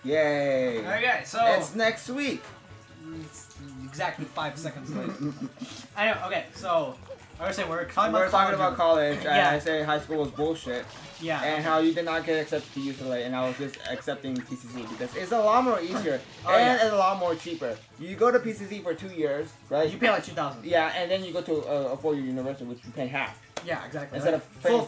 Yay! Okay, so it's next week. It's exactly 5 seconds late. I know. Okay, so I was saying we're talking about college. And Yeah. I say high school was bullshit. Yeah. And how you did not get accepted to UCLA, and I was just accepting PCC because it's a lot more easier and it's a lot more cheaper. You go to PCC for 2 years, right? You pay like $2,000. Yeah, and then you go to a 4-year university, which you pay half. Yeah, exactly. Instead of full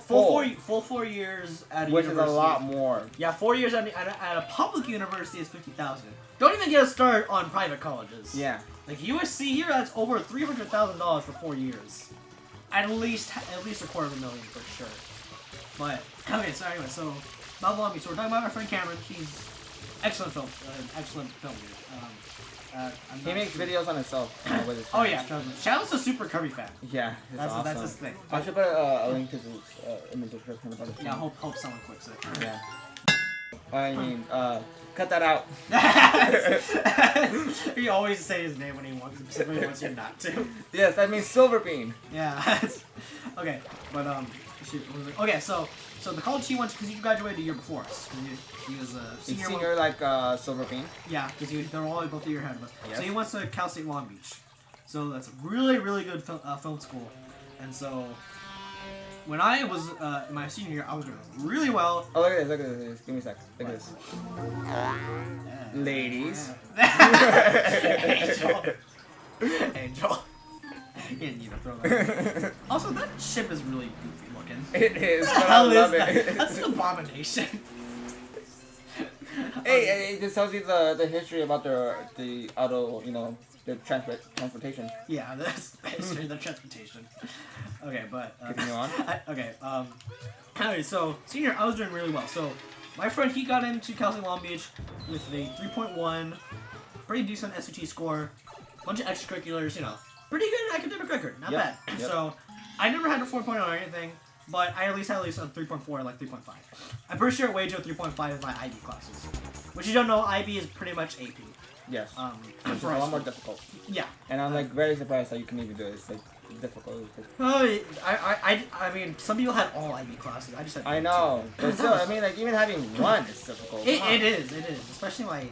4 years at a which university. is a lot more. Yeah, 4 years at a public university is $50,000. Don't even get a start on private colleges. Yeah. Like USC here, that's over $300,000 for 4 years. At least $250,000 for sure. But okay, so anyway, so Novel on Me. So we're talking about our friend Cameron. He's excellent filmer. He makes videos on himself with his Oh yeah, shout out to Super Kirby fan. Yeah, awesome. That's his thing. I should put a link to this in the description about it. Yeah, hope someone clicks it. Yeah. I mean, cut that out. He always say his name when he specifically wants you not to. Yes, I mean Silverbean. Yeah. Okay, but shoot, okay, so the college he went to, because he graduated a year before us. He was a senior like Silverbean. Yeah, because they were all both a year ahead of us. Yes. So he went to Cal State Long Beach. So that's a really, really good film school. And so when I was in my senior year, I was doing really well. Oh, look at this. Give me a sec. Look at this. Ladies. Angel. You didn't need to throw that. Also, that ship is really goofy looking. It is, What but the I hell love is that? it. That's an abomination. Hey, it just tells you the history about the auto, the transportation. Yeah, that's history of the transportation. Okay, but Continue on. Anyway, so senior, I was doing really well. So my friend, he got into Cal State Long Beach with a 3.1, pretty decent SAT score, bunch of extracurriculars, pretty good academic record, not bad. Yep. So I never had a 4.0 or anything, but I at least had a 3.4, like 3.5. I'm pretty sure Wajo 3.5 is my IB classes, which you don't know, IB is pretty much AP. Yes. It's a for lot more difficult. Yeah. And I'm very surprised that you can even do it. It's difficult. I mean, some people had all IB classes. I just had. I know, but still, I mean, even having one is difficult. It is, especially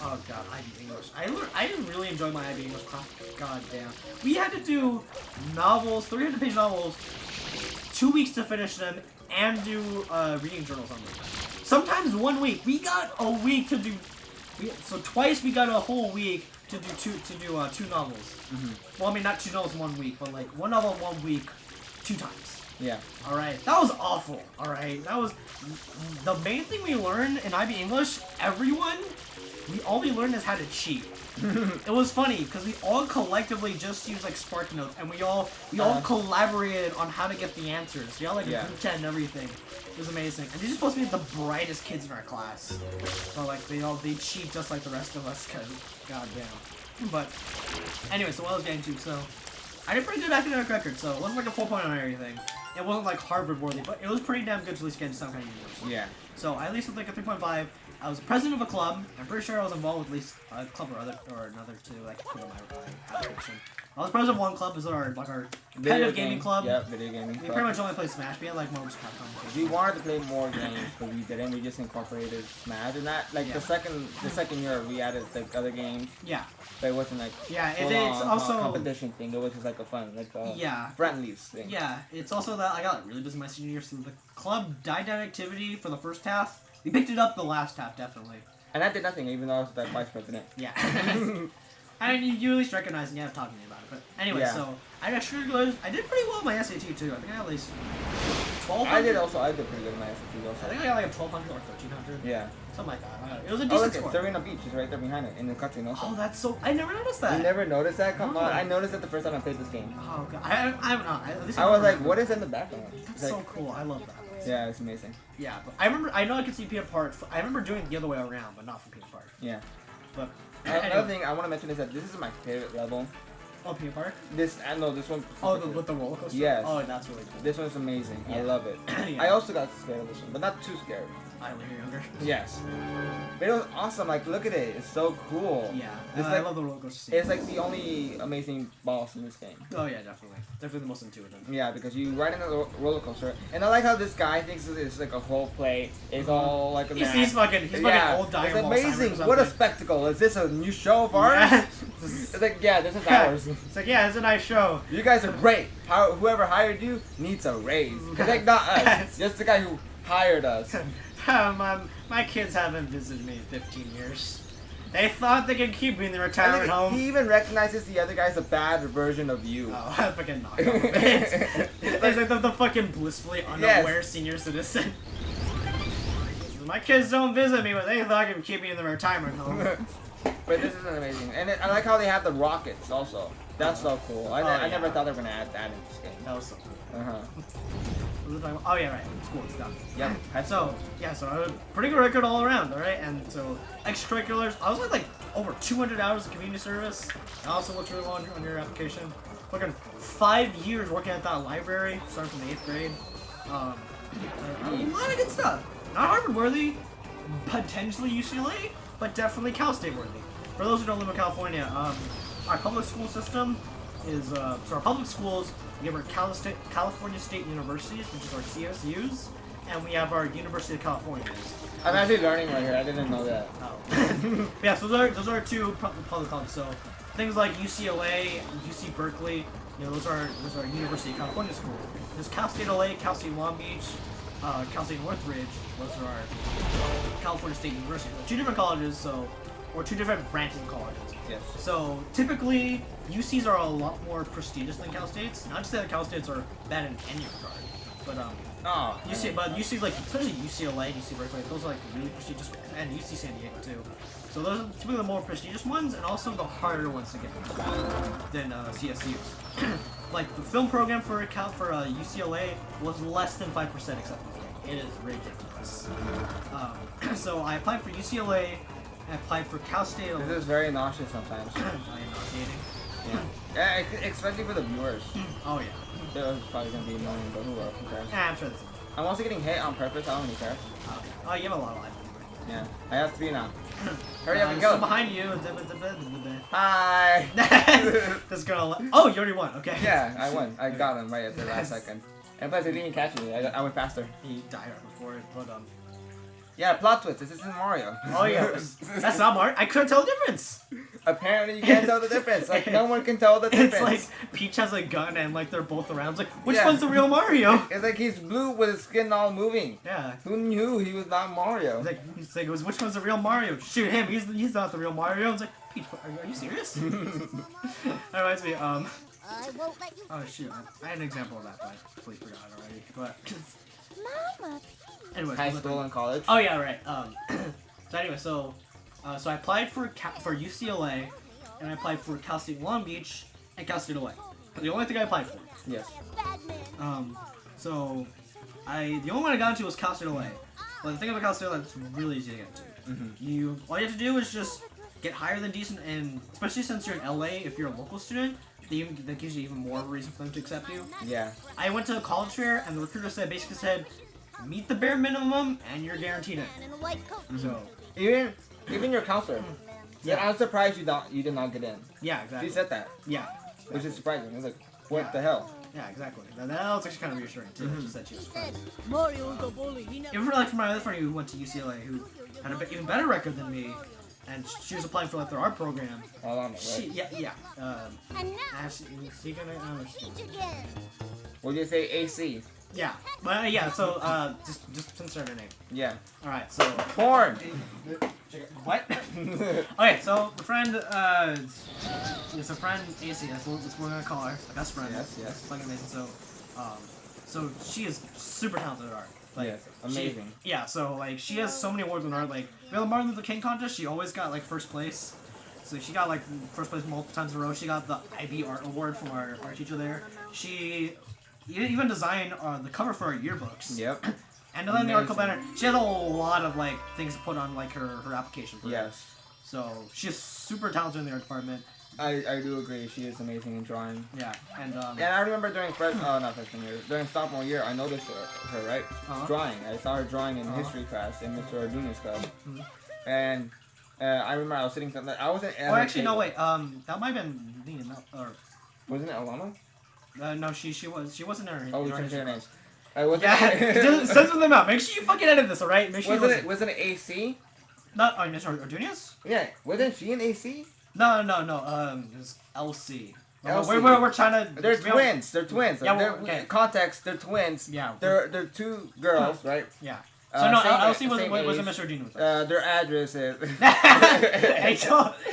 oh god, IB English. I didn't really enjoy my IB English class. God damn, we had to do novels, 300-page novels, 2 weeks to finish them, and do reading journals on them. Sometimes 1 week. We got a week to do. So twice we got a whole week to do two novels. Mm-hmm. Well, I mean not 2 novels in 1 week, but like 1 novel in 1 week, 2 times. Yeah. All right, that was awful. All right, that was the main thing we learned in IB English. All we learned is how to cheat. It was funny because we all collectively just used like Spark Notes, and we all collaborated on how to get the answers. We all a group chat and everything. It was amazing. And these are supposed to be the brightest kids in our class. So like they cheat just like the rest of us, cause goddamn. But anyway, so what I was getting to, so I did pretty good academic record, so it wasn't like a 4.0 or anything. It wasn't like Harvard worthy, but it was pretty damn good to at least get into some kind of university. Yeah. So I at least with like a 3.5. I was the president of a club. I'm pretty sure I was involved with at least a club or another to like put in my application. I was president of one club. Is our competitive gaming club. Yeah, video gaming club. We pretty much only play Smash. We had like Marvel Capcom. We wanted to play more games, but we didn't. We just incorporated Smash, and that the second year we added like other games. Yeah. But it wasn't like it's also a competition thing. It was just like a fun friendlies thing. Yeah, it's also that I got really busy my senior year, so the club died down activity for the first half. We picked it up the last half, definitely. And I did nothing, even though I was the vice president. Yeah. I mean, you at least recognize and you have talked to me about it. But anyway, so I got extracurriculars. I did pretty well in my SAT too. I think I got at least 1,200. I did pretty good in my SAT also. I think I got like a 1,200 or 1,300. Yeah. Something like that. It was a decent score. Serena Beach is right there behind it in the country, no? Oh, that's so. I never noticed that. You never noticed that? Come on. I noticed it the first time I played this game. Oh, God. I was like, what is in the background? That's so cool. I love that. Yeah, it's amazing. Yeah, but I know I could see Peanut Park. I remember doing it the other way around, but not from Peanut Park. Yeah. But another thing I want to mention is that this is my favorite level Oh, Peter Park? This one. Oh, with the roller coaster? Yes. Oh, that's really cool. This one's amazing. Yeah. I love it. Yeah. I also got scared of this one, but not too scared. I when you're younger. Yes. But it was awesome. Like, look at it. It's so cool. Yeah. It's I love the roller coaster scene. It's like the only amazing boss in this game. Oh yeah, definitely. Definitely the most intuitive. Yeah, because you ride in a roller coaster, and I like how this guy thinks it's like a whole play. It's all like a He's fucking old dying. It's amazing. What a spectacle! Is this a new show of ours? Yeah. It's like, yeah, this is ours. It's like, yeah, it's a nice show. You guys are great. Whoever hired you needs a raise. It's like not us, just the guy who hired us. My kids haven't visited me in 15 years. They thought they could keep me in the retirement And home. he even recognizes the other guy's a bad version of you. Oh, I fucking knocked off. It's like the fucking blissfully unaware senior citizen. My kids don't visit me, but they thought they could keep me in the retirement home. But this is amazing. And I like how they have the rockets also. That's so cool. I never thought they were going to add that in this game. That was so cool. Uh-huh. Oh yeah, right. School stuff. Yep. So I had a pretty good record all around, all right. And so extracurriculars, I was like over 200 hours of community service. I also looked really long on your application. Working 5 years working at that library, starting from the 8th grade. A lot of good stuff. Not Harvard worthy, potentially UCLA, but definitely Cal State worthy. For those who don't live in California, our public school system is so our public schools. We have our California State Universities, which is our CSUs, and we have our University of California. I'm actually learning right here. I didn't know that. Oh. Yeah, so those are two public colleges. So things like UCLA, UC Berkeley, those are University of California schools. There's Cal State LA, Cal State Long Beach, Cal State Northridge. Those are our California State University. So two different colleges, or two different branches of colleges. Yes. So typically, UCs are a lot more prestigious than Cal States. Not to say that Cal States are bad in any regard, but UCs like especially UCLA, UC Berkeley, those are like really prestigious, and UC San Diego too. So those are typically the more prestigious ones, and also the harder ones to get than CSUs. Like the film program for UCLA was less than 5% acceptance rate. It is ridiculous. So I applied for UCLA. I applied for Cal State. This is very nauseous sometimes. I am nauseating. Yeah, especially for the viewers. Oh yeah. They're probably gonna be annoying, but who cares? I'm sure this. I'm also getting hit on purpose. I don't really care. Oh, you have a lot of life. Yeah, I have 3 now. Hurry up and So go. behind you. Hi. This girl. Oh, you already won. Okay. Yeah, I won. I got him right at the last second. And plus, they didn't catch me. I went faster. He died right before it, but Yeah, plot twist. This isn't Mario. Oh yeah, that's not Mario. I couldn't tell the difference. Apparently, you can't tell the difference. Like no one can tell the difference. It's like Peach has a gun and like they're both around. It's like which Yeah. one's the real Mario? It's like he's blue with his skin all moving. Yeah. Who knew he was not Mario? It's like which one's the real Mario? Shoot him. He's not the real Mario. It's like Peach, are you serious? That reminds me. I won't let you. Oh shoot, I had an example of that, but I completely forgot already. But Mama, anyway, High school and college. oh yeah, right. So anyway, so I applied for UCLA, and I applied for Cal State Long Beach and Cal State LA. The only thing I applied for. Yes. So the only one I got into was Cal State LA. But the thing about Cal State LA, it's really easy to get into. All you have to do is just get higher than decent, and especially since you're in LA, if you're a local student, that gives you even more of a reason for them to accept you. Yeah. I went to a college fair, and the recruiter basically said, meet the bare minimum, and you're guaranteed it. in a white coat. So Even your counselor. Yeah, I'm surprised you did not get in. yeah, exactly. She said that, Yeah. which is surprising. It's like, what Yeah. the hell? Yeah, exactly. That was actually kind of reassuring too. She said she was Said surprised. Mario's the bully. He never. Even for my other friend who went to UCLA, who had an even better record than me, and she was applying for like their art program. All on it, She, right? yeah. And now Ashley, is he gonna? teach again. Would you say AC? Yeah, but yeah. So just insert her name. Yeah. All right. So Porn. what? Okay. So the friend, it's a friend AC. That's what we're gonna call her. My best friend. Yes, yes. It's fucking amazing. So she is super talented at art. Like, Yes, amazing. So like she has so many awards in art. Like the Martin Luther King contest, she always got like first place. So she got like first place multiple times in a row. She got the IB Art Award from our art teacher there. She even designed the cover for our yearbooks. Yep. And then the article Amazing. banner. She has a lot of like things to put on like her application. For Yes. So she's super talented in the art department. I do agree. She is amazing in drawing. Yeah, and And I remember during not freshman year, during sophomore year, I noticed her right? Drawing. I saw her drawing in history class in Mr. Arduino's club. And I remember I was sitting something. I wasn't. Oh, actually, no, wait. That might have been Nina, or wasn't it Alana? No, she wasn't her. Oh, we her changed her history names. Was Yeah, it, send them out. Make sure you fucking edit this, alright? Make sure wasn't it AC? Not Mr. Arduinius? Yeah, wasn't she in AC? No. It's LC. LC. We're trying to. They're twins. They're twins. Yeah, They're, okay. Context. They're twins. Yeah. They're two girls, right? Yeah. So no, same LC wasn't age. Mr. Arduino. Their address is. Hey,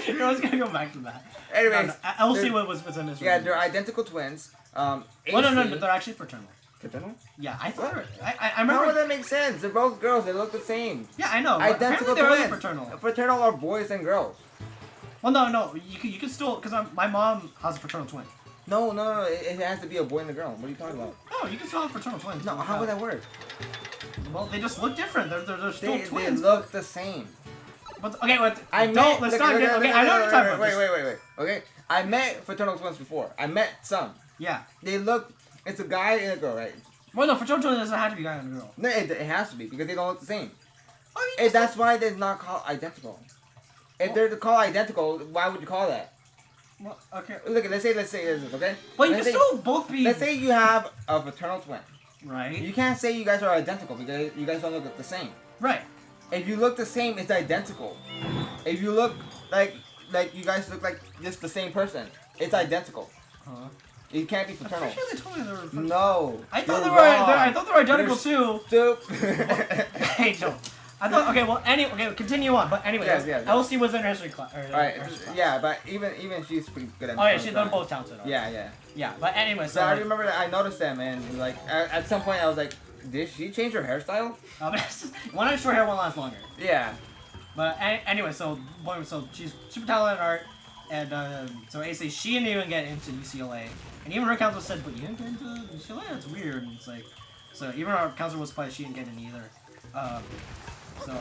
you're always gonna go back to that. Anyways, LC was a Mr. yeah, Arduino. they're identical twins. Well, no, but they're actually fraternal. Fraternal? Yeah, I thought. I How remember. would that make sense? They're both girls. They look the same. Yeah, I know. Identical Apparently they're only twins. fraternal. Fraternal are boys and girls. Well, no. You can still, because my mom has a fraternal twin. No. It has to be a boy and a girl. What are you talking about? No, you can still have fraternal twins. No, how would that work? Well, they just look different. They're still They twins. look the same. But okay, let's I not met. get. Look, Okay, I know what you're talking about. Wait. Okay, I met fraternal twins before. I met some. Yeah. They look. It's a guy and a girl, right? Well, no, fraternal twins doesn't have to be guy and girl. No, it has to be because they don't look the same. Oh, And that's why they're not called identical. If they're called identical, why would you call that? Well, okay. Look, let's say this, okay? But you Let's can say- still both be. Let's say you have a fraternal twin. Right. You can't say you guys are identical because you guys don't look the same. Right. If you look the same, it's identical. If you look like you guys look like just the same person, it's identical. Huh. It can't be fraternal. I'm pretty sure they told me they were fraternal. No. I thought you're they were. wrong. I thought they were identical too. Stupid. Hey, Joe. I thought. Okay, well, okay, continue on. But anyway, Yes. LC was in her history class. Alright, yeah, but even she's pretty good at Oh yeah, drawing. they're both talented. Right? Yeah. Yeah, but anyway, So I remember that I noticed them, and like at some point I was like, did she change her hairstyle? one had short hair, one last longer. Yeah. But anyway, so she's super talented at art, and so AC she didn't even get into UCLA, and even her counselor said, "But you didn't get into UCLA? That's weird." And it's like, so even our counselor was surprised she didn't get in either. So,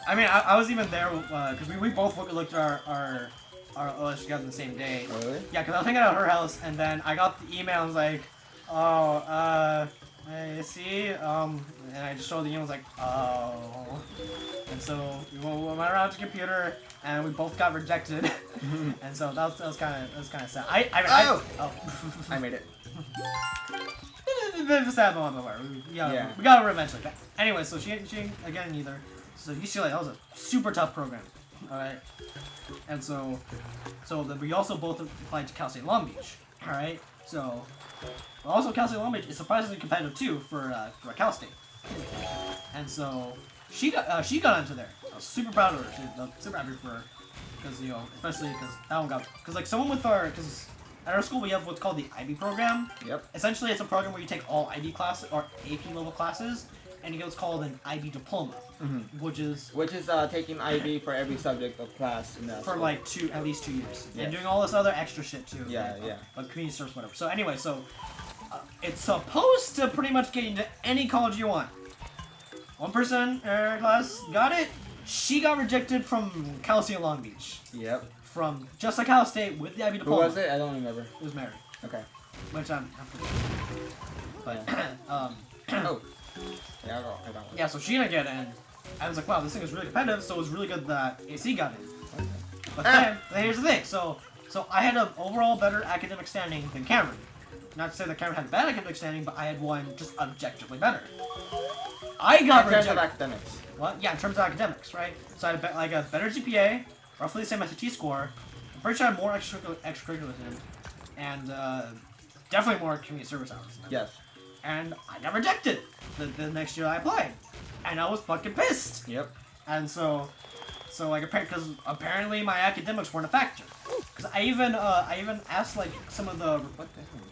I mean, I was even there because we both looked at our OS together the same day. Oh, really? Yeah, because I was hanging out at her house, and then I got the email and was like, oh, I see, and I just showed the email, I was like, oh. And so we went around to the computer, and we both got rejected. And so that was kind of sad. I made it. A bit of a sad moment where we got her eventually. But anyway, so she again neither. So UCLA, that was a super tough program. Alright. And so then we also both applied to Cal State Long Beach. Alright. So also Cal State Long Beach is surprisingly competitive too for Cal State. And so she got into there. I was super proud of her. I was super happy for her. Because especially because that one got like someone with because at our school we have what's called the IB program. Yep. Essentially, it's a program where you take all IB classes or AP level classes, and you get what's called an IB diploma, which is taking IB for every subject of class in that for school. like at least 2 years, Yes. and doing all this other extra shit too. Yeah. Like community service, whatever. So anyway, it's supposed to pretty much get into any college you want. One person in our class got it. She got rejected from Cal State Long Beach. Yep. From just like Cal State with the IB Who diploma. was it? I don't remember. It was Mary. Okay. Which I'm but Oh. Yeah, I got one. yeah, so she didn't get in. I was like, wow, this thing is really competitive, so it was really good that AC got in. Okay. But then here's the thing. So I had an overall better academic standing than Cameron. Not to say that Cameron had bad academic standing, but I had one just objectively better. I got In terms of rejected. academics. What? Yeah, in terms of academics, right? So I had a better GPA, roughly the same SAT score. I'm pretty sure I had more extracurriculars than him, and definitely more community service hours than him. Yes. And I got rejected the next year I applied, and I was fucking pissed. Yep. And so like because apparently my academics weren't a factor. Because I even asked like some of the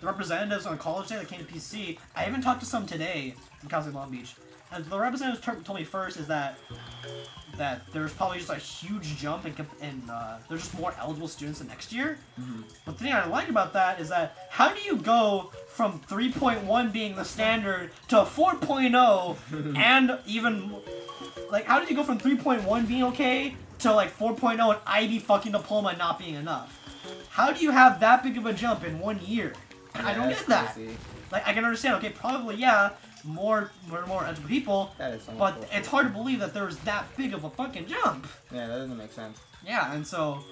representatives on college day that came to PC. I even talked to some today in Cal State Long Beach, and the representatives told me first is that there's probably just a huge jump in there's just more eligible students the next year. But the thing I like about that is that how do you go from 3.1 being the standard to 4.0 and even like how did you go from 3.1 being okay to like 4.0 and IB fucking diploma not being enough? How do you have that big of a jump in 1 year? I don't that's get that. crazy. Like, I can understand, okay, probably, yeah, more eligible people, That is so much but bullshit. it's hard to believe that there was that big of a fucking jump. Yeah, that doesn't make sense. Yeah, and so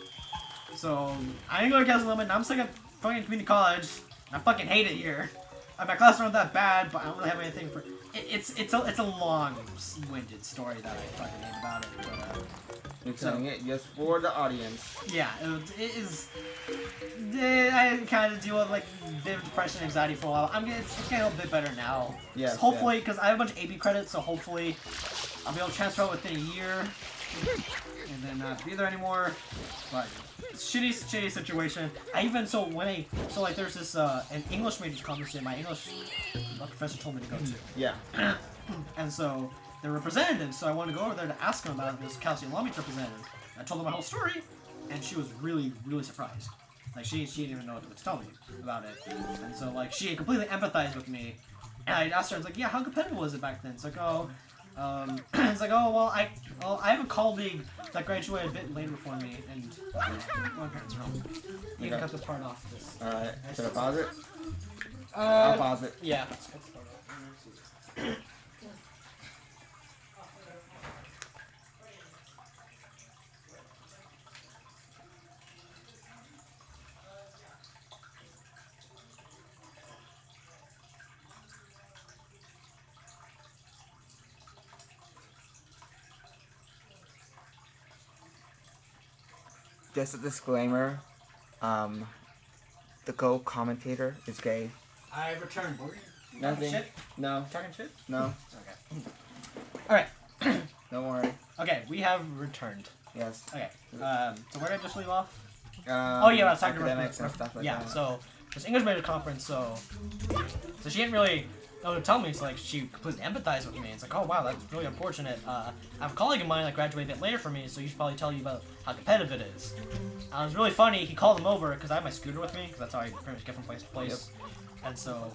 I didn't go to Castle Limit, and I'm sick of fucking community college. I fucking hate it here. My classes aren't that bad, but I don't really have anything for. It's a long-winded story that I fucking hate about it. But, You're telling it just for the audience. yeah, it is. I kind of deal with like a bit of depression and anxiety for a while. It's getting a bit better now. Yes, So hopefully, because I have a bunch of AB credits, so hopefully I'll be able to transfer out within a year, and then not be there anymore. But shitty situation. I even like there's this an English major conference that my English professor told me to go to. Yeah. And so they're representatives, so I wanted to go over there to ask them about this calcium lobby representative. I told them my whole story, and she was really, really surprised. Like she didn't even know what to tell me about it. And so like she completely empathized with me. And I asked her, I was like, yeah, how competitive was it back then? It's like, it's like, oh well, I have a colleague that graduated a bit later before me, and my parents are home. You can cut this part off. All right. Should I pause it? I'll pause it. Yeah. Just a disclaimer. The co-commentator is gay. I returned. Nothing. Shit? No. Talking shit? No. Okay. Alright. Don't worry. Okay, we have returned. Yes. Okay. So where did I just leave off? Oh yeah, I was talking academics and stuff like yeah, that. so this English major conference, so she didn't really know to tell me. It's like she completely empathized with me. It's like, oh wow, that's really unfortunate. I have a colleague of mine that graduated a bit later from me, so he should probably tell you about how competitive it is. It was really funny. He called him over because I have my scooter with me, because that's how I pretty much get from place to place. Yep. And so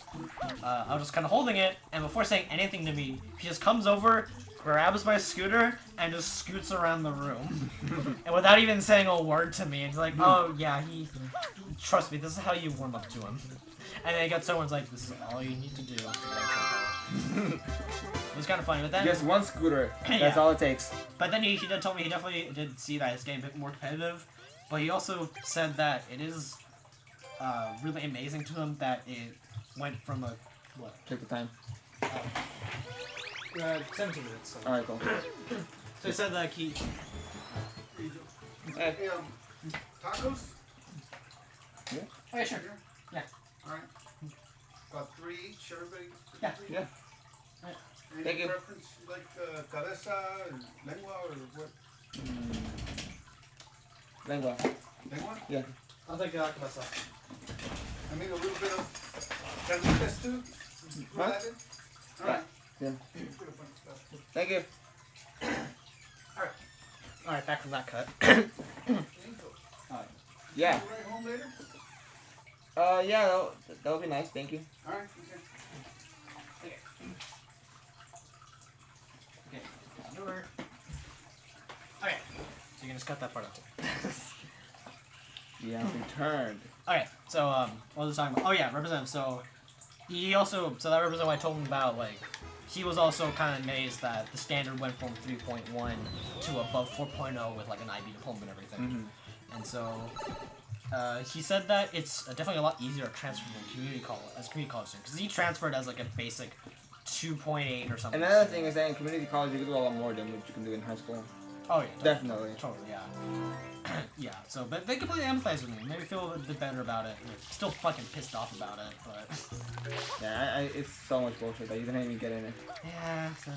I was just kind of holding it, and before saying anything to me, he just comes over, grabs my scooter, and just scoots around the room. And without even saying a word to me, and he's like, oh yeah, trust me, this is how you warm up to him. And then he got someone's like, this is all you need to do. It was kind of funny, but then... Just one scooter. That's Yeah. all it takes. But then he did tell me he definitely did see that it's getting a bit more competitive. But he also said that it is really amazing to him that it went from a... What? Take the time. 17 minutes. So. Alright, cool. So he said that he... Hey. Tacos? Oh yeah, sure. Yeah. Alright. About 3 each, everybody? Yeah. Yeah. Any Thank you. preference, like cabeza and lengua or what? Lengua. Lengua? Yeah. I'll take cabeza. I mean a little bit of carnitas too? Throw Huh? that in? Alright. Yeah. Thank you. Alright, back from that cut. Yeah. You right home later? Yeah, that would be nice. Thank you. Alright, okay. Okay, so you can just cut that part out too. Yeah, returned. Okay, so what was I talking about? Oh yeah, representative. So he also, so that representative I told him about, like, he was also kind of amazed that the standard went from 3.1 to above 4.0 with like an IB diploma and everything. Mm-hmm. And so he said that it's definitely a lot easier to transfer from community college as community college student, because he transferred as like a basic 2.8 or something. Another thing is that in community college you can do a lot more than what you can do in high school. Oh yeah, Definitely. Totally, yeah. Yeah, so, but they completely empathize with me. Made me feel a bit better about it. Still fucking pissed off about it, but... Yeah, it's so much bullshit that you didn't even get in it. Yeah, so...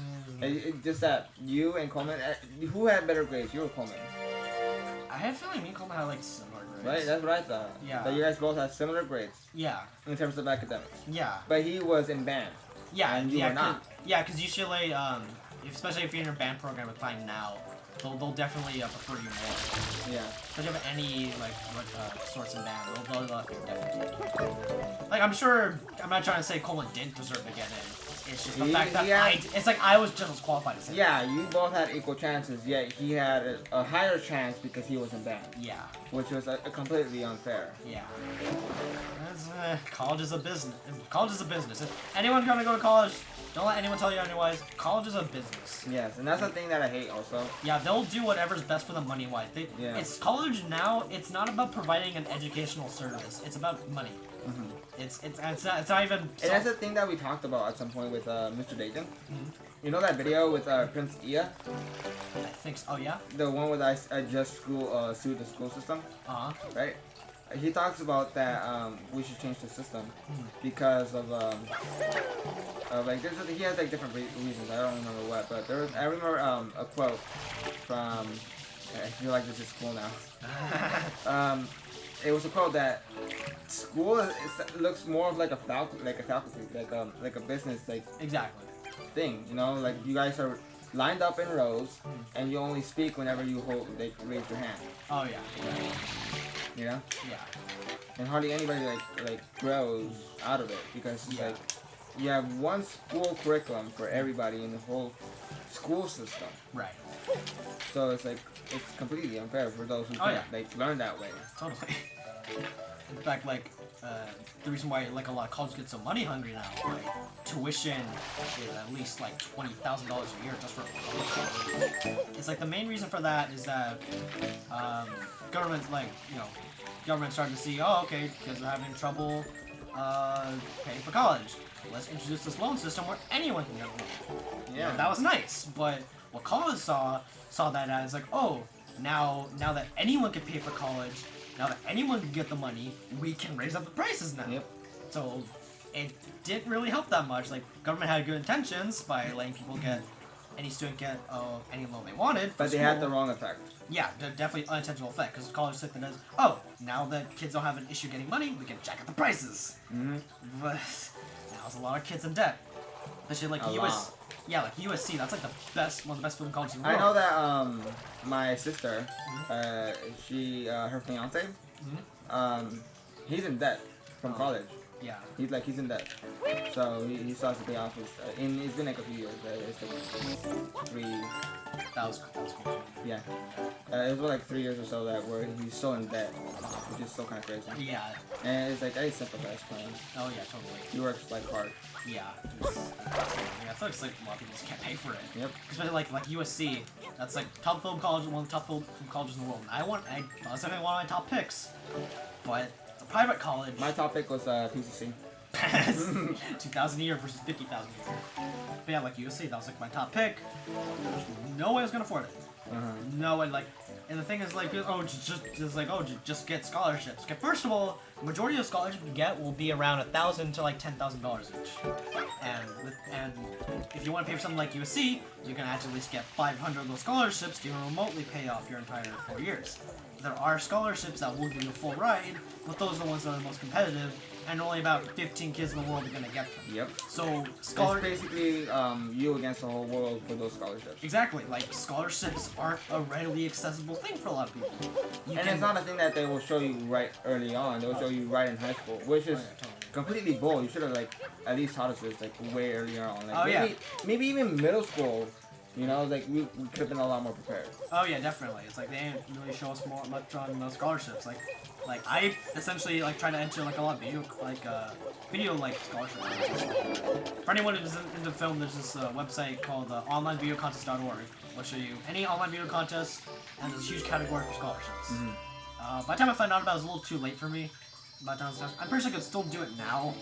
Just that you and Coleman, who had better grades, you or Coleman? I had a feeling me and Coleman had, like, similar grades. Right, that's what I thought. Yeah. That you guys both had similar grades Yeah, in terms of academics. yeah. But he was in band. Yeah, And you yeah, were not. Yeah, because usually, especially if you're in a band program applying now, they'll definitely prefer you more. Yeah. If you have any, like sorts in band, they'll definitely... Like, I'm sure, I'm not trying to say Coleman didn't deserve to get in, It's just the fact that it's like I was just as qualified as him. Yeah, you both had equal chances, yet he had a higher chance because he was in band. Yeah. Which was completely unfair. Yeah. College is a business. College is a business. If anyone gonna go to college, don't let anyone tell you otherwise. College is a business. Yes, and that's the thing that I hate also. Yeah, they'll do whatever's best for them money-wise. It's college now. It's not about providing an educational service. It's about money. It's not even. And that's the thing that we talked about at some point with Mr. Dayton. You know that video with Prince Ia? I think so. Oh yeah. The one where I just sued the school system. Right. He talks about that we should change the system because of like he has like different reasons. I don't remember what, but I remember a quote from. I feel like this is school now. It was a quote that school looks more of like a faculty, like a business exactly thing. You know, like you guys are lined up in rows, and you only speak whenever you raise your hand. Oh yeah. You know? Yeah. And hardly anybody like grows out of it because like you have one school curriculum for everybody in the whole school system. Right. So it's like it's completely unfair for those who can't like learn that way. Totally. In fact, like the reason why like a lot of colleges get so money hungry now, like tuition is at least like $20,000 a year just for college. It's like the main reason for that is that government government starting to see, oh okay, kids are having trouble paying for college. Let's introduce this loan system where anyone can get a loan. Yeah, that was nice, but what college saw that as like, oh, now that anyone can pay for college, now that anyone can get the money, we can raise up the prices now. Yep. So it didn't really help that much. Like government had good intentions by letting people any student get any loan they wanted. But they had the wrong effect. Yeah, definitely unintentional effect because college took it as, oh, now that kids don't have an issue getting money, we can jack up the prices. But now there's a lot of kids in debt. Especially like US. Yeah, like USC, that's like one of the best food colleges in the world. I know that my sister, her fiance, he's in debt from college. Yeah. He's in debt. So he still has to pay off his it's been like a few years. It's like 3. That was cool. Yeah. It was like 3 years or so where he's still in debt, which is still kind of crazy. Yeah. And it's like I sympathize for him. Oh yeah, totally. He works like hard. Yeah. I feel like a lot of people just can't pay for it. Yep. Especially like USC, that's like top film college, one of the top film colleges in the world. I was definitely one of my top picks, but it's a private college. My top pick was PCC. 2,000 a year versus 50,000 a year. But yeah, like USC, that was like my top pick. No way I was gonna afford it. No way, like, and the thing is like, just get scholarships. Okay, first of all, the majority of scholarships you get will be around $1,000 to like $10,000 each. And if you want to pay for something like USC, you can actually at least get 500 of those scholarships to remotely pay off your entire 4 years. There are scholarships that will give you a full ride, but those are the ones that are the most competitive, and only about 15 kids in the world are going to get them. Yep. So, it's basically you against the whole world for those scholarships. Exactly. Like, scholarships aren't a readily accessible thing for a lot of people. It's not a thing that they will show you right early on. They'll show you right in high school, which is completely bull. You should have, like, at least taught us this, like, way earlier on. Like, maybe even middle school. You know, like we could have been a lot more prepared. Oh yeah, definitely. It's like they didn't really show us much on the scholarships. Like I essentially like try to enter like a lot of video scholarships. For anyone who's into film, there's this website called onlinevideocontest.org. It'll show you any online video contest, and there's a huge category for scholarships. By the time I found out about it, it was a little too late for me. I'm pretty sure I could still do it now.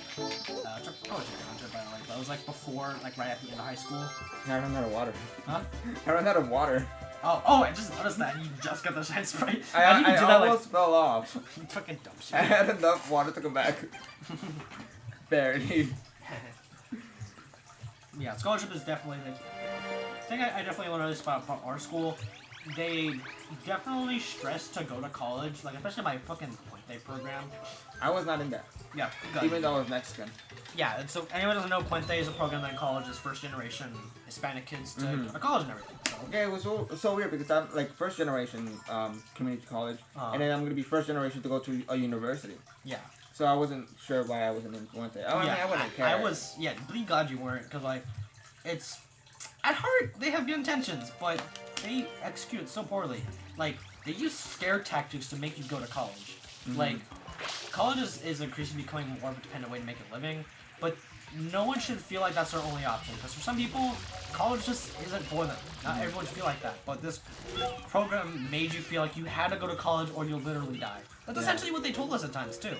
That was like before, like right at the end of high school. I ran out of water. Huh? I ran out of water. Oh, I just noticed that. You just got the shine sprite. I almost fell off. You fucking dumb shit. I had enough water to come back. Barely. Yeah, scholarship is definitely like... I think I definitely learned this about our school. They definitely stress to go to college, like especially my fucking Point Day program. I was not in that. Yeah, even though I was Mexican. Yeah, and so anyone doesn't know, Point Day is a program that in college is first generation Hispanic kids to go to college and everything. So. Okay, it was so weird because I'm like first generation community college, and then I'm gonna be first generation to go to a university. Yeah. So I wasn't sure why I wasn't in Fuente. I mean, I wouldn't care. I was, yeah, be glad you weren't, because, like, it's, at heart, they have good intentions, but they execute it so poorly. Like, they use scare tactics to make you go to college. Like, college is increasingly becoming more of a dependent way to make a living, but no one should feel like that's their only option, because for some people, college just isn't for them. Not everyone should feel like that, but this program made you feel like you had to go to college or you'll literally die. That's essentially what they told us at times, too.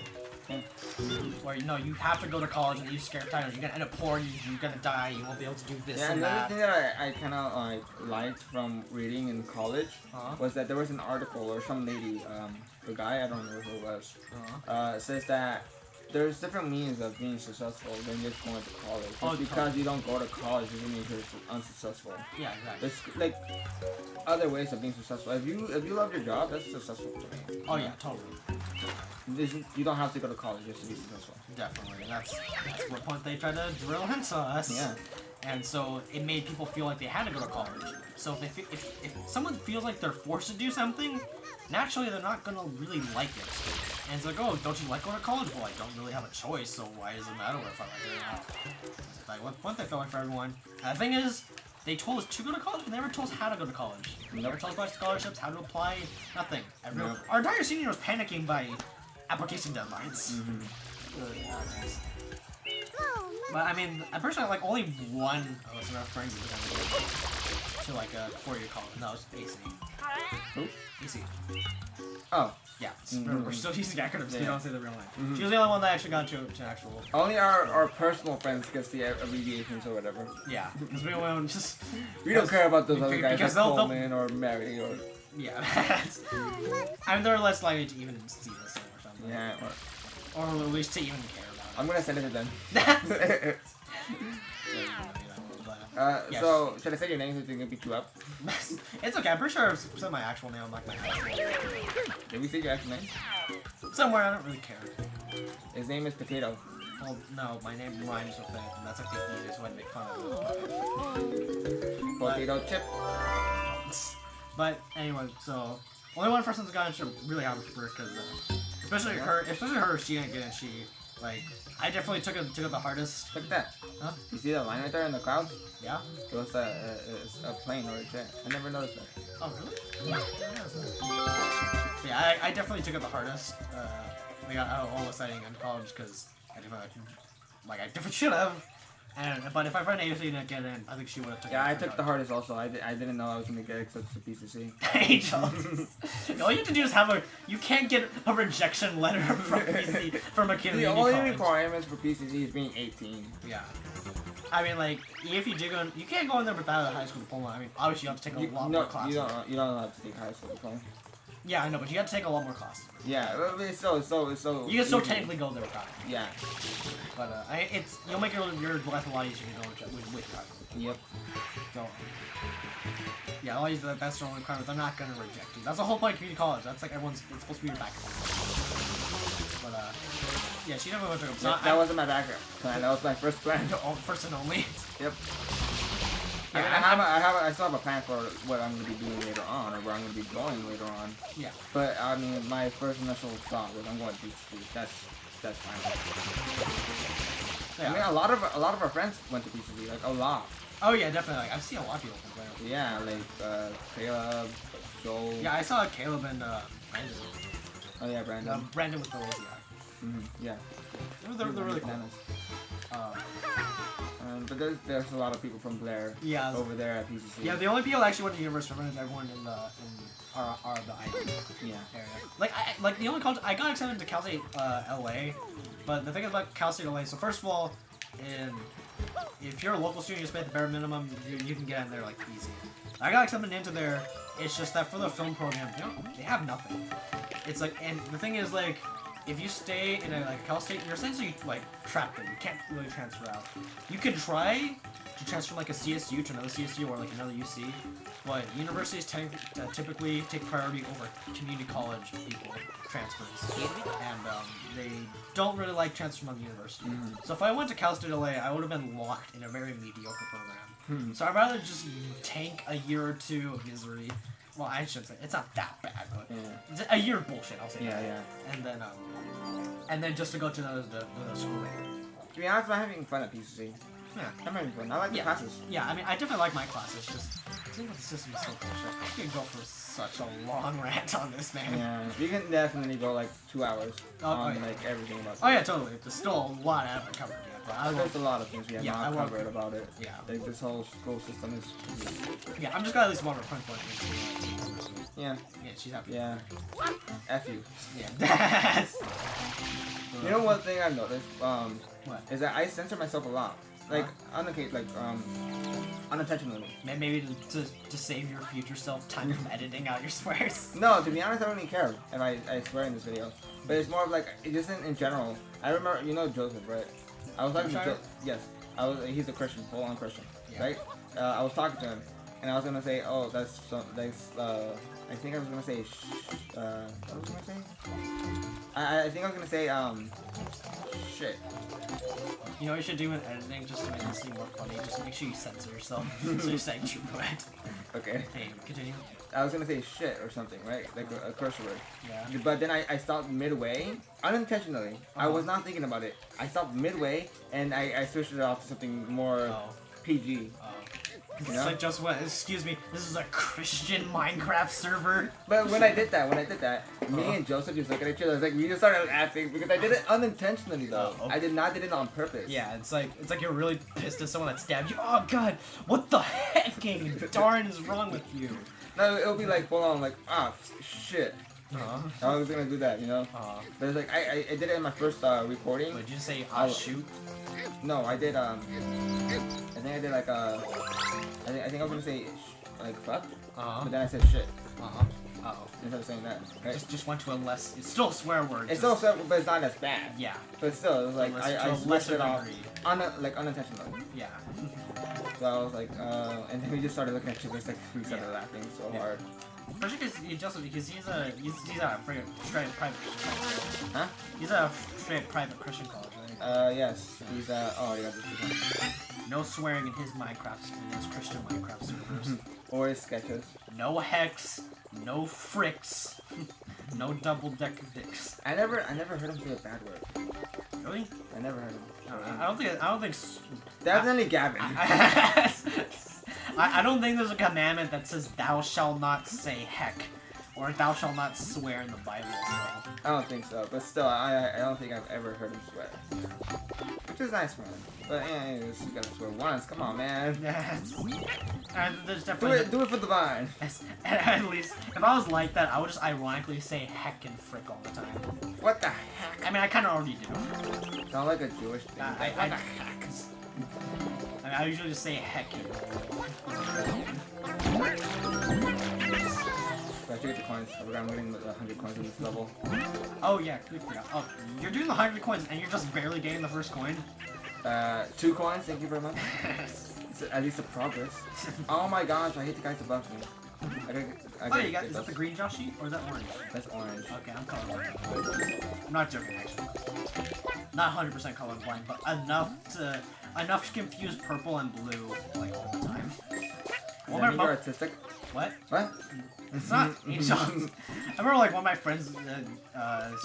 Where, no, you have to go to college and you scare titles, you're gonna end up poor, you're gonna die, you won't be able to do this and another that. thing that I kind of liked from reading in college was that there was an article or some lady, the guy, I don't know who it was, says that there's different means of being successful than just going to college. Just because you don't go to college doesn't mean you're unsuccessful. Yeah, exactly. There's like other ways of being successful. If you love your job, that's successful to me. Oh yeah, totally. You don't have to go to college just to be successful. Definitely. That's what point they tried to drill into us. Yeah. And so it made people feel like they had to go to college. So if someone feels like they're forced to do something, naturally they're not gonna really like it. And it's like, oh, don't you like going to college? Well, I don't really have a choice, so why does it matter if I like it or not? It's like, what they feel like for everyone. And the thing is, they told us to go to college, but they never told us how to go to college. They never told us about scholarships, how to apply, nothing. Our entire senior year was panicking by application deadlines. But I mean, I'm pretty sure like only one of our friends to like a 4-year college. No, it's AC. Who? AC. Oh. Yeah, we're still using acronyms. We don't say the real name. She was the only one that actually got to actual. Only our personal friends get the abbreviations or whatever. Yeah, because we won't just. We don't care about those other guys like they'll Coleman or Mary or. Yeah. I mean, they're less likely to even see this thing or something. Yeah. Or at least to even care about it. I'm gonna send it to them. Yes. So, should I say your name so they can beat you up? It's okay, I'm pretty sure I've said my actual name on like my actual name. Did we say your actual name? Somewhere, I don't really care. His name is Potato. Well, no, my name rhymes with it, and that's like the easiest way to make fun of it. Potato Chip. But anyway, so only one person's gotten to really happy for her because, especially her, she didn't get in. She like, I definitely took it the hardest. Look at that. Huh? You see that line right there in the clouds? Yeah. It was a plane or a jet. I never noticed that. Oh really? Yeah, I definitely took it the hardest. We got out all exciting in college because I definitely should have. But if my friend Ava didn't get in, I think she would have taken it. Yeah, I took the hardest also. I didn't know I was gonna get accepted to PCC. Angel. All you have to do is you can't get a rejection letter from PCC from a community college. The only requirements for PCC is being 18. Yeah. I mean, like, if you do go in, you can't go in there without a high school diploma. I mean, obviously you have to take a lot more classes. You don't have to take high school diploma. Yeah, I know, but you have to take a lot more classes. Yeah, it's so. You can still technically go there without it. Yeah. But you'll make your life a lot easier to go with college. Yep. So, yeah, all these that's the only requirement. They're not gonna reject you. That's the whole point of community college. That's like it's supposed to be your background. But yeah, she never went to. So that wasn't my background plan. That was my first plan. First and only. Yep. Yeah, I still have a plan for what I'm going to be doing later on, or where I'm going to be going later on. Yeah. But I mean, my first initial thought was I'm going to PCC. That's fine. Yeah. I mean, a lot of our friends went to PCC, like a lot. Oh yeah, definitely. Like, I've seen a lot of people from there. Yeah, like Caleb, Joel. Yeah, I saw Caleb and Brandon. Oh yeah, Brandon. Brandon with the lazy eye. Yeah. They're really cool. But there's a lot of people from Blair over there at PCC. Yeah, the only people that actually went to university from is everyone in the IB area. Like the only college I got accepted to Cal State LA, but the thing about Cal State LA, so first of all, if you're a local student, you just pay the bare minimum, you can get in there like easy. I got accepted into there. It's just that for the film program, they have nothing. It's like, and the thing is like, if you stay in a Cal State, you're essentially like trapped there. You can't really transfer out. You can try to transfer from like a CSU to another CSU or like another UC, but universities typically take priority over community college people transfers, and they don't really like transfer from the university. So if I went to Cal State LA, I would have been locked in a very mediocre program. So I'd rather just tank a year or two of misery. Well, I shouldn't say it's not that bad, but it's a year of bullshit. I'll say that. Yeah. And then and then just to go to the school later. To be honest, I'm having fun at PCC. Yeah. I'm having fun. I like the classes. Yeah, I mean, I definitely like my classes. Just, I think the system is so bullshit. I could go for such a long rant on this, man. Yeah, you can definitely go like 2 hours on yeah. like everything about. Oh yeah, totally. There's still a lot I haven't covered yet, but There's a lot of things we have not covered about it. Yeah. Like this whole school system is. Yeah, I'm just glad at least one of our friends wants me. Yeah. Yeah, she's happy. Yeah. F you. Yeah. You know one thing I've noticed? What? Is that I censor myself a lot. Like on the case, like unintentionally. Maybe to save your future self time from editing out your swears. No, to be honest, I don't even care if I swear in this video. But it's more of like just in general. I remember, you know Joseph, right? I was talking to Joseph. Yes, he's a Christian, full-on Christian, right? I was talking to him, and I was gonna say, oh, that's I think I was gonna say, what was I gonna say? I think I was gonna say, shit. You know what you should do in editing just to make this seem more funny? Just make sure you censor yourself. So you're saying true word. Okay. Hey, continue. I was gonna say shit or something, right? Like a curse word. Yeah. But then I stopped midway, unintentionally. I was not thinking about it. I stopped midway, and I switched it off to something more PG. It's like just what? Excuse me. This is a Christian Minecraft server. But when I did that, me and Joseph just looked at each other. It's like we just started laughing because I did it unintentionally though. I did not did it on purpose. Yeah, it's like you're really pissed at someone that stabbed you. Oh God, what the hecking darn is wrong with you? No, it'll be like full on like shit. I was gonna do that, you know. But it's like I did it in my first recording. Did you say shoot? No, I did I think I did like I think I was gonna say like fuck. But then I said shit. Instead of saying that, right? Just went to a less. It's still a swear word. It's still a swear, but it's not as bad. Yeah. But still, it was like I switched it off like unintentionally. Yeah. So I was like, and then we just started looking at each other. Like we started laughing so hard. Especially because he's a straight private Christian college. Huh? He's a straight private Christian college, right? Yes. He's oh, I got this. No swearing in his Minecraft schools, Christian Minecraft servers. Or his sketches. No hex, no fricks, no double deck dicks. I never heard him say a bad word. Really? I never heard him. I don't think. Definitely Gavin. I don't think there's a commandment that says thou shalt not say heck, or thou shalt not swear in the Bible. So. I don't think so, but still, I don't think I've ever heard him swear. Which is nice, man. But anyways, you gotta swear once. Come on, man. And there's definitely do it for the vine. At least, if I was like that, I would just ironically say heck and frick all the time. What the heck? I mean, I kind of already do. Sound like a Jewish thing. What the heck? I mean, I usually just say heck. I have to get the coins. I forgot I'm getting the 100 coins in this level. Oh yeah, we forgot. Oh, you're doing the 100 coins and you're just barely getting the first coin? 2 coins, thank you very much. It's at least a progress. Oh my gosh, I hate the guys above me. You got, is that the green Yoshi or is that orange? That's orange. Okay, I'm colorblind. I'm not joking actually. Not 100% colorblind, but enough to confuse purple and blue like all the time. Does that mean you're artistic? What? What? It's not angel. I remember like one of my friends,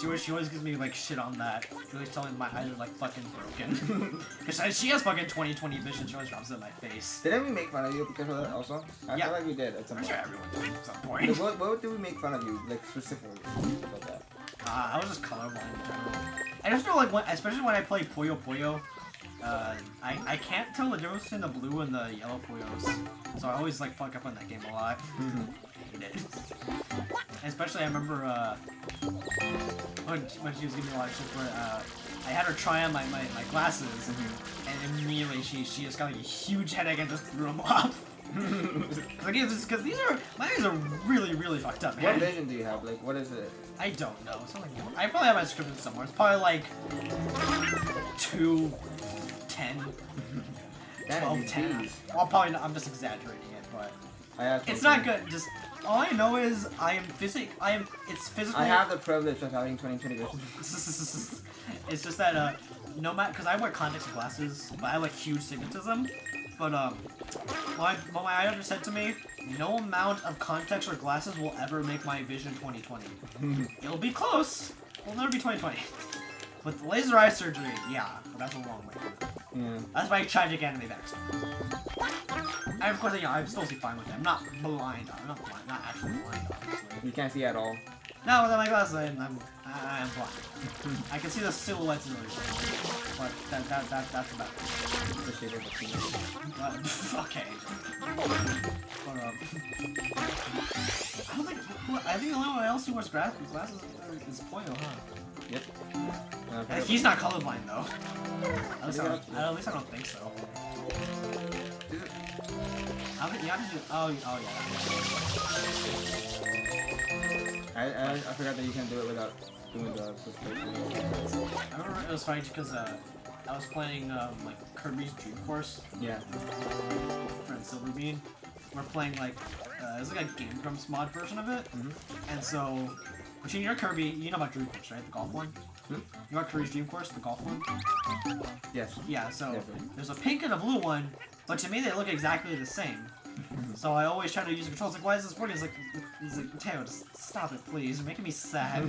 she always gives me like shit on that. She always telling me my eyes are like fucking broken. Cause she has fucking 20/20 vision. She always drops it in my face. Didn't we make fun of you because of that also? I feel like we did at some point. I'm sure everyone did at some point. What did we make fun of you, like specifically about that? I was just colorblind in general. I just feel like especially when I play Puyo Puyo, I can't tell the difference between the blue and the yellow Puyos. So I always like fuck up on that game a lot. Hate it. Especially I remember when she was giving me a lot of shit where I had her try on my glasses and immediately she just got like a huge headache and just threw them off. Because my eyes are really fucked up, man. What vision do you have? Like, what is it? I don't know. I probably have my description somewhere. It's probably like 2, 10, 12, 10. Well, probably not. I'm just exaggerating it, but it's not good. Just all I know is it's physically. I have the privilege of having 20/20 vision. It's just that no matter, because I wear contacts and glasses, but I have like huge stigmatism. But what my eye doctor said to me, no amount of contacts or glasses will ever make my vision 20/20. It'll be close. It'll never be 20/20. With the laser eye surgery, yeah, but that's a long way. Yeah. That's my tragic anime backstory. And of course, you know, I'm still fine with it. I'm not blind. I'm not blind. Not actually blind, obviously. You can't see at all. No, without my glasses, I'm blind. I can see the silhouettes really well. But that's about it. The shape of the penis. Okay. I think the only one else who wears glasses is Poyo, huh? Yep. He's not colorblind though. At least I don't think so. You have to do. Oh yeah. I forgot that you can do it without doing the perspective. I remember it was funny because I was playing like Kirby's Dream Course. Yeah. With friend Silverbean. We're playing like it was like a Game Grumps mod version of it. And so between your Kirby, you know about Dream Course, right? The golf one. You know about Kirby's Dream Course, the golf one? Yes. Yeah. So Definitely. there's a pink and a blue one, but to me they look exactly the same. So I always try to use the controls. Like, why is this working? He's like, Mateo, just stop it, please. You're making me sad.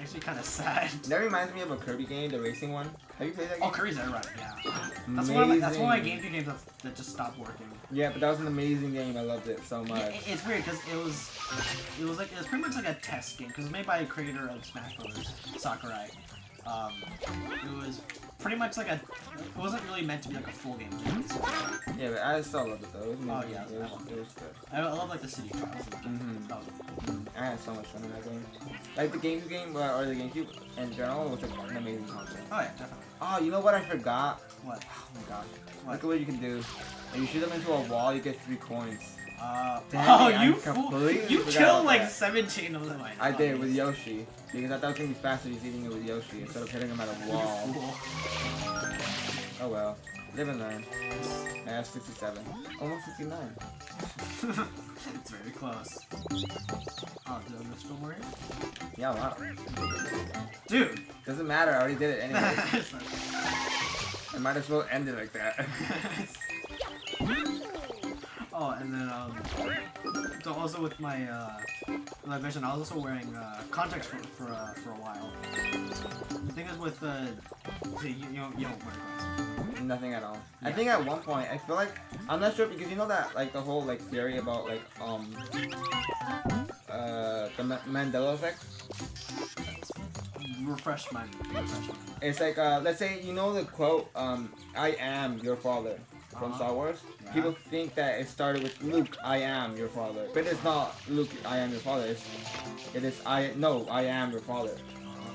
Actually, kind of sad. That reminds me of a Kirby game, the racing one. Have you played that game? Oh, Kirby's there, right? Yeah. That's one of my GameCube games that just stopped working. Yeah, but that was an amazing game. I loved it so much. Yeah, it's weird because it was pretty much like a test game because it was made by a creator of Smash Brothers, Sakurai. It was pretty much like it wasn't really meant to be like a full game. Yeah, but I still loved it though. It was Oh yeah, it was good. I love like the city trials. I had so much fun in that game. Like the GameCube game or the GameCube in general was like an amazing concept. Oh yeah, definitely. Oh, you know what I forgot? What? Oh my gosh. What? Look at what you can do. If you shoot them into a wall, you get 3 coins. Oh, you fool! You killed like 17 of them. I did with Yoshi because I thought it was gonna be faster just eating it with Yoshi instead of hitting him at a wall. Oh well, live and learn. I have 67, almost 69. It's very close. Oh, did I miss one more? Yeah, wow. Dude, Doesn't matter. I already did it anyway. I might as well end it like that. Oh, and then so also with my like I mentioned, I was also wearing contacts for a while. The thing is with you don't wear glasses. Nothing at all. Yeah. I think at one point, I feel like I'm not sure because you know that like the whole like theory about like the Mandela effect. Refresh my. It's like let's say you know the quote I am your father from Star Wars. Yeah. People think that it started with Luke, I am your father, but it's not Luke, I am your father. It is I am your father.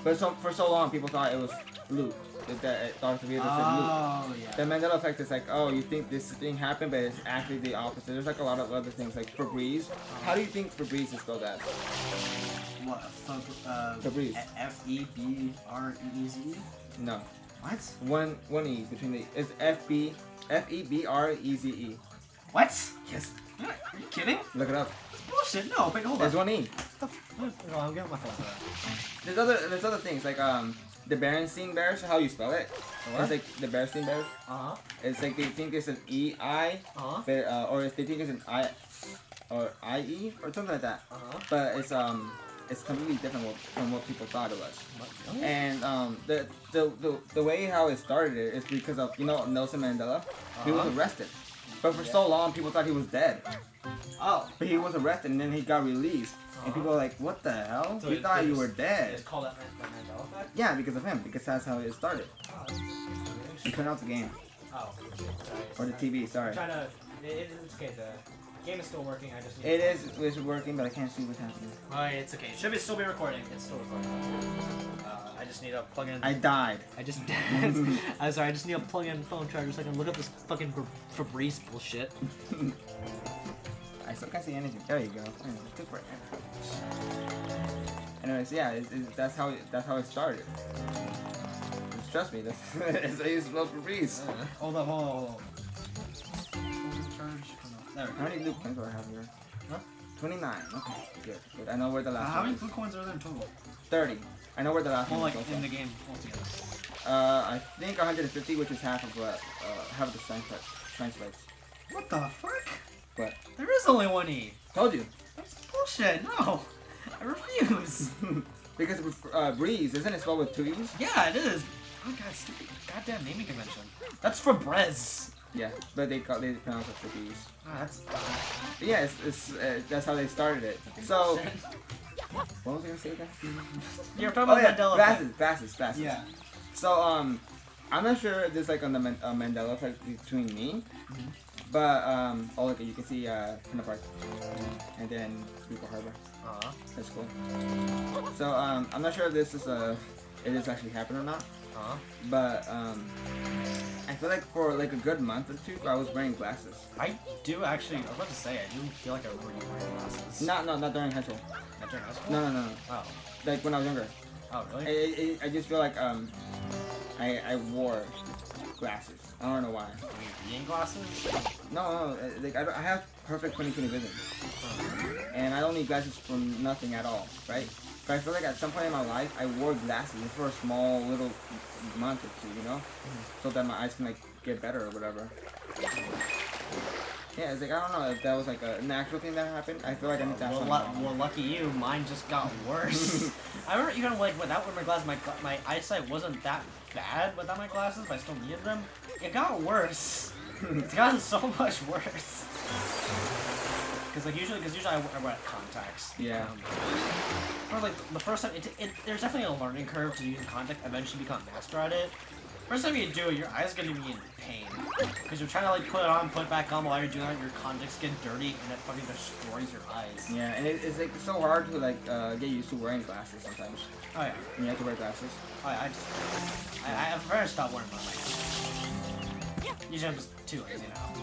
But for so long, people thought it was Luke. That Darth Vader said Luke. Oh yeah. The Mandela effect is like, oh, you think this thing happened, but it's actually the opposite. There's like a lot of other things, like Febreze. How do you think Febreze is spelled as? What? Febreze. F-E-B-R-E-Z? No. What? One E between the. It's F-E-B-R-E-Z-E. What? Yes. Are you kidding? Look it up. Bullshit. No, wait, hold on. There's one E. No, I'm getting my phone. There's other things like the Berenstein Bears. How you spell it? What? It's like the Berenstein Bears. It's like they think it's an E-I, but or if they think it's an I or I-E or something like that. But it's completely different from what people thought it was. And the way how it started is because of Nelson Mandela. He was arrested, but for so long people thought he was dead. Oh. But he was arrested and then he got released. And people were like, what the hell? So we thought you were It's dead. called that Mandela effect? Yeah, because of him. Because that's how it started. You turn off the game. Oh. Or the TV, sorry. Trying to. It's okay. The game is still working. I just need It's working, but I can't see what's happening. Alright, it's okay. Should still be recording. It's still recording. I just need to plug in. I died. I'm sorry. I just need to plug in phone charger so I can look up this fucking Febreze bullshit. I still can't see anything. There you go. Took forever. Anyways, yeah, that's how it started. Just trust me, that's how you spell Febreze. Hold up. There we How many blue coins do I have here? Huh? 29. Okay, good. I know where the last How one many is. blue coins are there in total? 30. I know where the last Well, one like is. in Also. the game altogether. I think 150, which is half of the translates. What the fuck? But There is only one E. told you. That's bullshit. No, I refuse. Because Breeze, isn't it spelled with 2 E's? Yeah, it is. Oh god, stupid goddamn naming convention. That's for Brez. Yeah, but they pronounce it with E's. Oh, that's. Yeah, that's how they started it. So, what was I gonna say again? You're talking about Mandela effect. Fastest. Yeah. So, I'm not sure if there's like on the Mandela effect between me, but oh look, you can see Enderparty, and then Newport Harbor. That's cool. So, I'm not sure if this is it is actually happened or not. But I feel like for like a good month or two, I was wearing glasses. I do actually. I was about to say I do feel like I remember you wearing glasses. Not during high school. Not during high school. No. Oh. Like when I was younger. Oh really? I just feel like I wore glasses. I don't know why. Reading glasses? No. Like I have perfect 20/20 vision, and I don't need glasses for nothing at all, right? But I feel like at some point in my life, I wore glasses just for a small little month or two, you know? So that my eyes can like get better or whatever. Yeah, it's like, I don't know if that was like a natural thing that happened. I feel like I need to have something. Well, lucky you, mine just got worse. I remember even like without wearing my glasses, my eyesight wasn't that bad without my glasses, but I still needed them. It got worse. It's gotten so much worse. Because usually I wear contacts. Yeah. Or like the first time, there's definitely a learning curve to using contacts. Eventually become master at it. First time you do it, your eyes gonna be in pain because you're trying to like put it on, put it back on. While you're doing it, your contacts get dirty and it fucking destroys your eyes. Yeah, and it's like so hard to like get used to wearing glasses sometimes. Oh yeah. When you have to wear glasses. Oh yeah. I prefer to stop wearing them. Usually I'm just too lazy now.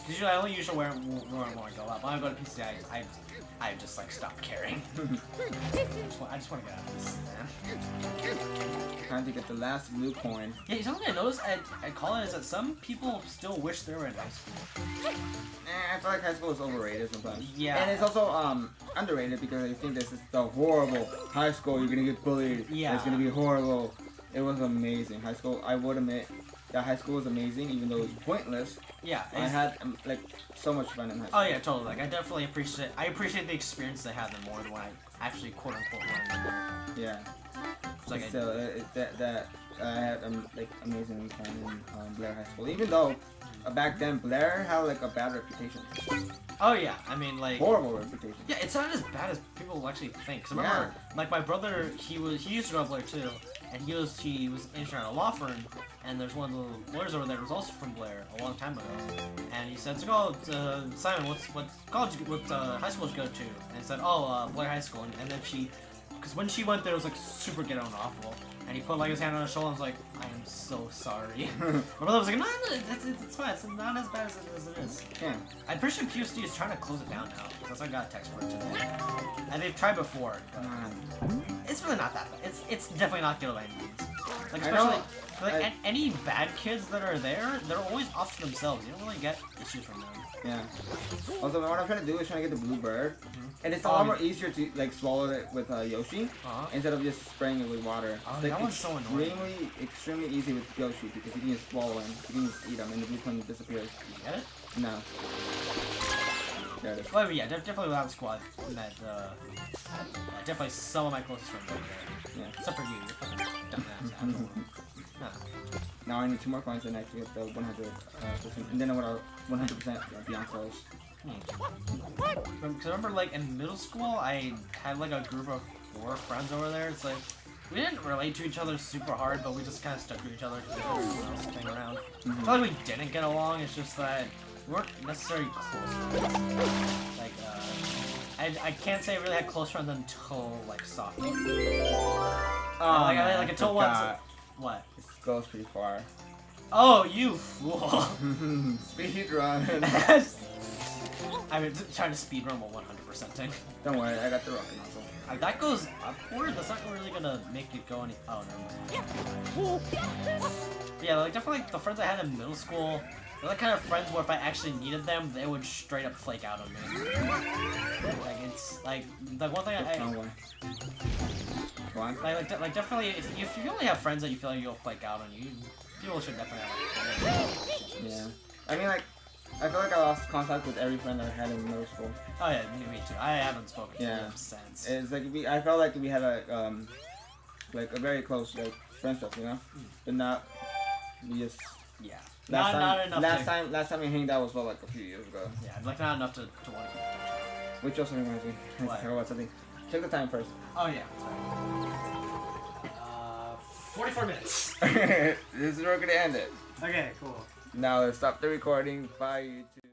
Usually I only usually wear them when I go out. When I go to PCI, I just like stopped caring. I just want to get out of this, man. Trying to get the last blue coin. Yeah, something I noticed at college is that some people still wish they were in high school. I feel like high school is overrated sometimes. Yeah. And it's also underrated because I think this is the horrible high school. You're gonna get bullied. Yeah. It's gonna be horrible. It was amazing. High school, I would admit that high school was amazing, even though it was pointless. Yeah. I had like so much fun in high school. Oh yeah, totally. Like I definitely appreciate the experience they had more than when I actually quote unquote learned. Yeah. It's like I had like amazing time in Blair High School. Even though back then Blair had like a bad reputation. Oh yeah, I mean like horrible reputation. Yeah, it's not as bad as people actually think. Cause remember, like my brother, he used to go to Blair too, and he was intern at a law firm, and there's one of the lawyers over there who was also from Blair a long time ago, and he said, "So Simon, what college, what high school did you go to?" And he said, "Oh, Blair High School," and then because when she went there, it was like super ghetto and awful. And he put like his hand on his shoulder and was like, "I am so sorry." My brother was like, "No, it's fine. It's not as bad as it is." Yeah. I'm pretty sure QSD is trying to close it down now. Because I got a text for it today. And they've tried before. But it's really not that bad. It's definitely not good by any means. Like especially like any bad kids that are there, they're always off to themselves. You don't really get issues from them. Yeah. Also, what I'm trying to do is trying to get the blue bird, and it's a lot more easier to like swallow it with Yoshi instead of just spraying it with water. Oh, like, that one's so annoying. Extremely easy with Yoshi because you can just swallow him, you can just eat him, and the blue coin disappears. You get it? No. There it is. Well, yeah, definitely without the squad, met definitely some of my closest friends over there. Yeah. Except for you, you're fucking dumbass. No. Now I need 2 more coins and I can get the 100%, and then I want 100% beyond close. Because I remember, like, in middle school, I had, like, a group of 4 friends over there. It's like, we didn't relate to each other super hard, but we just kind of stuck to each other because there was no one else to hang around. It's not like we didn't get along, it's just that we weren't necessarily close friends. Like, I can't say I really had close friends until, like, sophomore. Like until once. What? This goes pretty far. Oh, you fool! Speed run. I've been trying to speedrun while 100%ing. Don't worry, I got the rocket nozzle. That goes upward. That's not really gonna make it go any. Oh no. Yeah, like definitely like, the friends I had in middle school. They're the kind of friends where if I actually needed them, they would straight up flake out on me. Like it's like the one thing Go on. Like definitely if you only have friends that you feel like you'll flake out on you, people should definitely have. Yeah. I mean like I feel like I lost contact with every friend I had in middle school. Oh yeah, me too. I haven't spoken to Yeah. them since. It's like I felt like we had a very close friendship, you know, but not we just. Yeah. Last Not enough. Last time we hanged out was like a few years ago. Yeah, like not enough to want to. Which also reminds me. What? Talk about something. Check the time first. Oh yeah. 44 minutes. This is where we're gonna end it. Okay, cool. Now let's stop the recording. Bye, YouTube.